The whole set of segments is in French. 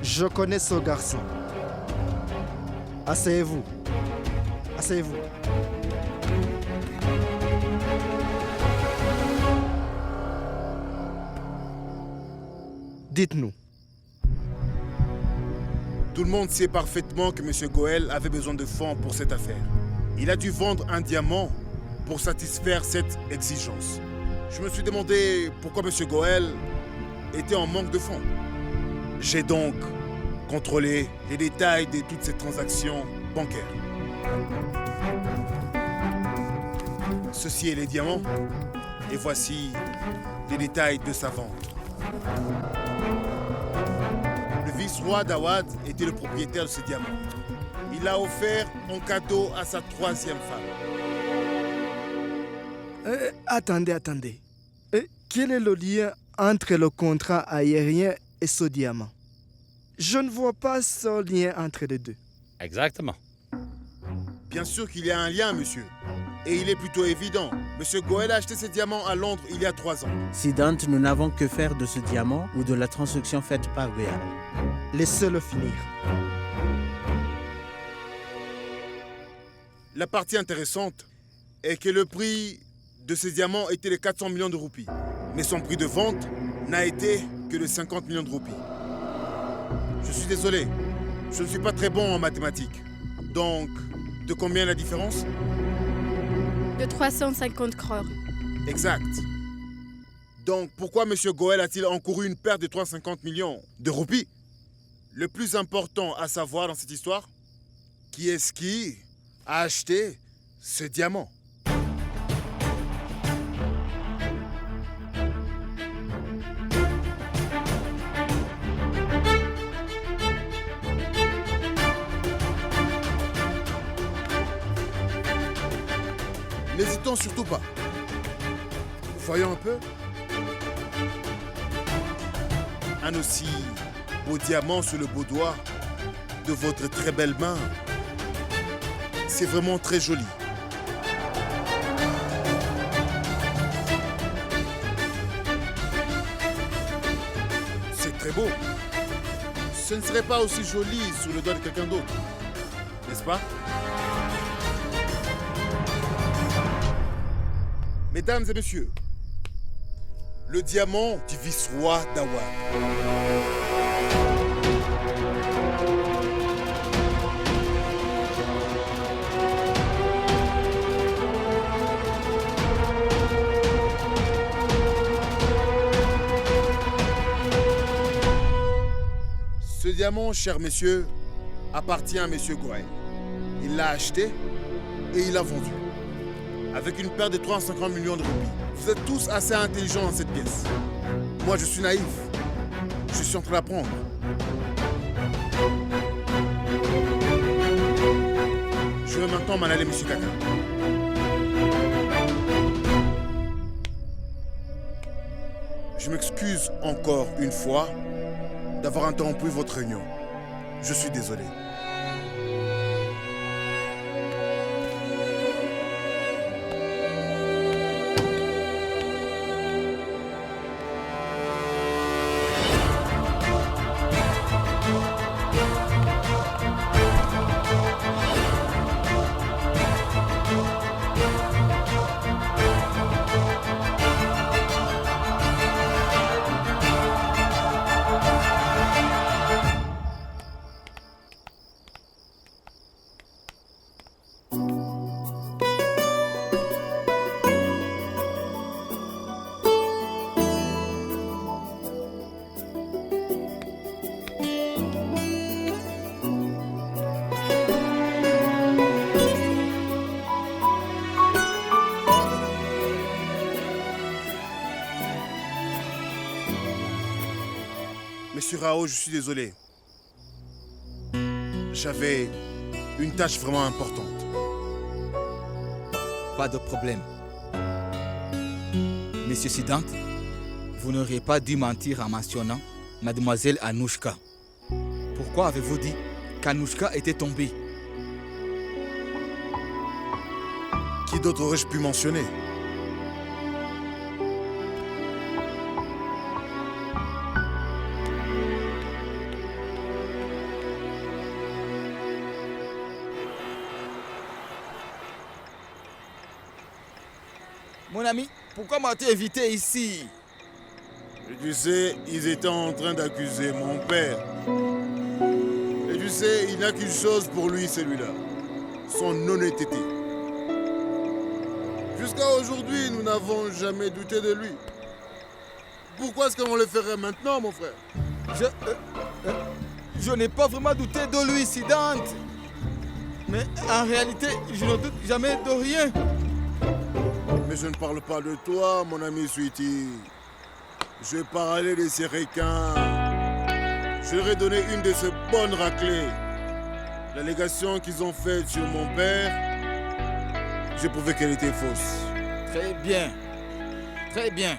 Je connais ce garçon. Asseyez-vous. Asseyez-vous. Dites-nous. Tout le monde sait parfaitement que M. Goël avait besoin de fonds pour cette affaire. Il a dû vendre un diamant pour satisfaire cette exigence. Je me suis demandé pourquoi M. Goël était en manque de fonds. J'ai donc contrôlé les détails de toutes ces transactions bancaires. Ceci est les diamants et voici les détails de sa vente. Le vice-roi d'Awad était le propriétaire de ce diamant. Il l'a offert en cadeau à sa troisième femme. Attendez. Quel est le lien entre le contrat aérien et ce diamant? Je ne vois pas ce lien entre les deux. Exactement. Bien sûr qu'il y a un lien, monsieur. Et il est plutôt évident. Monsieur Goël a acheté ce diamant à Londres il y a 3 ans. Sidant, nous n'avons que faire de ce diamant ou de la transaction faite par Goël. Laissez-le finir. La partie intéressante est que le prix de ces diamants était de 400 millions de roupies. Mais son prix de vente n'a été que de 50 millions de roupies. Je suis désolé, je ne suis pas très bon en mathématiques. Donc, de combien la différence? De 350 crores. Exact. Donc, pourquoi M. Goël a-t-il encouru une perte de 350 millions de roupies? Le plus important à savoir dans cette histoire, qui est-ce qui a acheté ce diamant? N'hésitons surtout pas. Voyons un peu. Un aussi beau diamant sur le beau doigt de votre très belle main. C'est vraiment très joli. C'est très beau. Ce ne serait pas aussi joli sur le doigt de quelqu'un d'autre, n'est-ce pas? Mesdames et messieurs, le diamant du vice-roi d'Awad. Ce diamant, chers messieurs, appartient à M. Goël. Il l'a acheté et il l'a vendu. Avec une perte de 350 millions de roupies. Vous êtes tous assez intelligents dans cette pièce. Moi, je suis naïf. Je suis en train d'apprendre. Je vais maintenant m'en aller, monsieur Kaka. Je m'excuse encore une fois d'avoir interrompu votre réunion. Je suis désolé. Monsieur Rao, je suis désolé. J'avais une tâche vraiment importante. Pas de problème. Monsieur Sidant, vous n'auriez pas dû mentir en mentionnant Mademoiselle Anouchka. Pourquoi avez-vous dit qu'Anouchka était tombée? Qui d'autre aurais-je pu mentionner? Mon ami, pourquoi m'as-tu invité ici? Et tu sais, ils étaient en train d'accuser mon père. Et tu sais, il n'a qu'une chose pour lui, celui-là. Son honnêteté. Jusqu'à aujourd'hui, nous n'avons jamais douté de lui. Pourquoi est-ce qu'on le ferait maintenant, mon frère? Je n'ai pas vraiment douté de lui, Sidante. Mais en réalité, je ne doute jamais de rien. Mais je ne parle pas de toi, mon ami Sweetie. Je parlais de ces requins. Je leur ai donné une de ces bonnes raclées. L'allégation qu'ils ont faite sur mon père, j'ai prouvé qu'elle était fausse. Très bien. Très bien.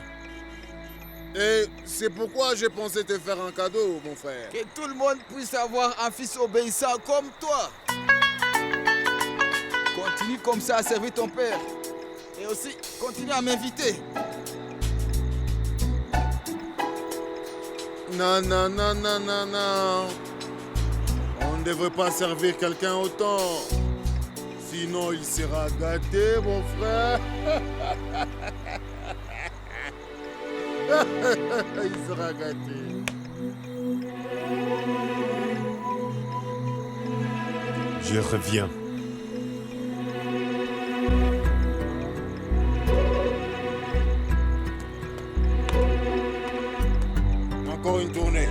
Et c'est pourquoi j'ai pensé te faire un cadeau, mon frère. Que tout le monde puisse avoir un fils obéissant comme toi. Continue comme ça à servir ton père. Et aussi, continue à m'inviter. Non, non, non, non, non, non. On ne devrait pas servir quelqu'un autant. Sinon, il sera gâté, mon frère. Il sera gâté. Je reviens. Encore une tournée.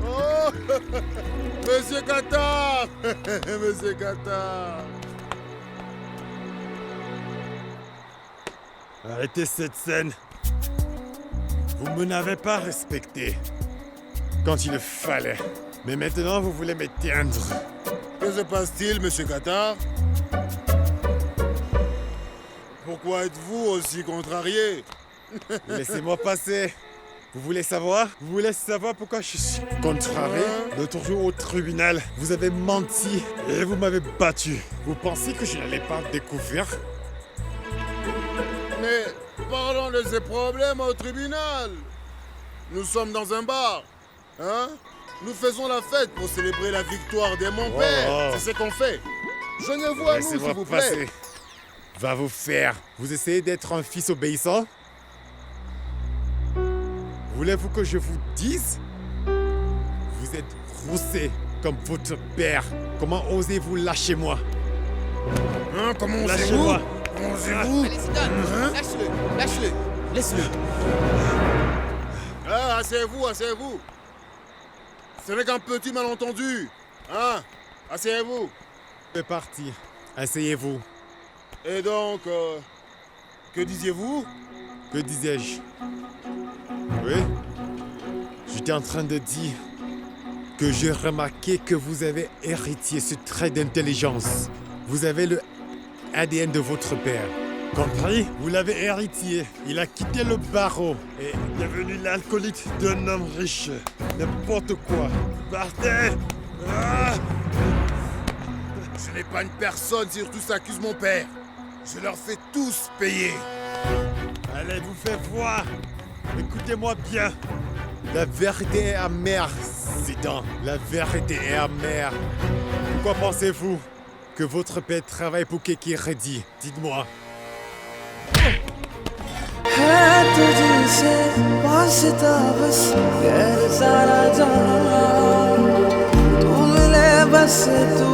Oh, Monsieur Qatar. Monsieur Qatar. Arrêtez cette scène. Vous ne m'avez pas respecté quand il le fallait. Mais maintenant, vous voulez m'éteindre. Que se passe-t-il, Monsieur Qatar? Pourquoi êtes-vous aussi contrarié? Laissez-moi passer. Vous voulez savoir? Vous voulez savoir pourquoi je suis contrarié? L'autre jour au tribunal, vous avez menti et vous m'avez battu. Vous pensez que je n'allais pas le découvrir? Mais parlons de ces problèmes au tribunal. Nous sommes dans un bar. Hein? Nous faisons la fête pour célébrer la victoire de mon père. oh. C'est ce qu'on fait. Joignez-vous à nous, s'il Laissez-moi vous plaît. passer. Va vous faire. Vous essayez d'être un fils obéissant? Voulez-vous que je vous dise? Vous êtes roussé comme votre père. Comment osez-vous lâcher moi? Hein, comment Lâchez-moi. Comment osez-vous? Allez, Sidane, lâche-le, lâche-le, laisse-le. Ah, asseyez-vous, asseyez-vous. Ce n'est qu'un petit malentendu. Hein? Asseyez-vous. Je vais partir. Asseyez-vous. Et donc, que disiez-vous? Que disais-je? Oui? J'étais en train de dire que j'ai remarqué que vous avez hérité ce trait d'intelligence. Vous avez le ADN de votre père. Compris? Vous l'avez hérité. Il a quitté le barreau et est devenu l'alcoolique d'un homme riche. N'importe quoi. Partez! Ah! Je n'ai pas une personne, surtout ça accuse mon père. Je leur fais tous payer. Allez, vous faites voir. Écoutez-moi bien. La vérité est amère, Zidane. La vérité est amère. Pourquoi pensez-vous que votre père travaille pour Keke Reddy? Dites-moi. है तुझसे वास्ता बस गैर सारा जहां तू मिले बस तू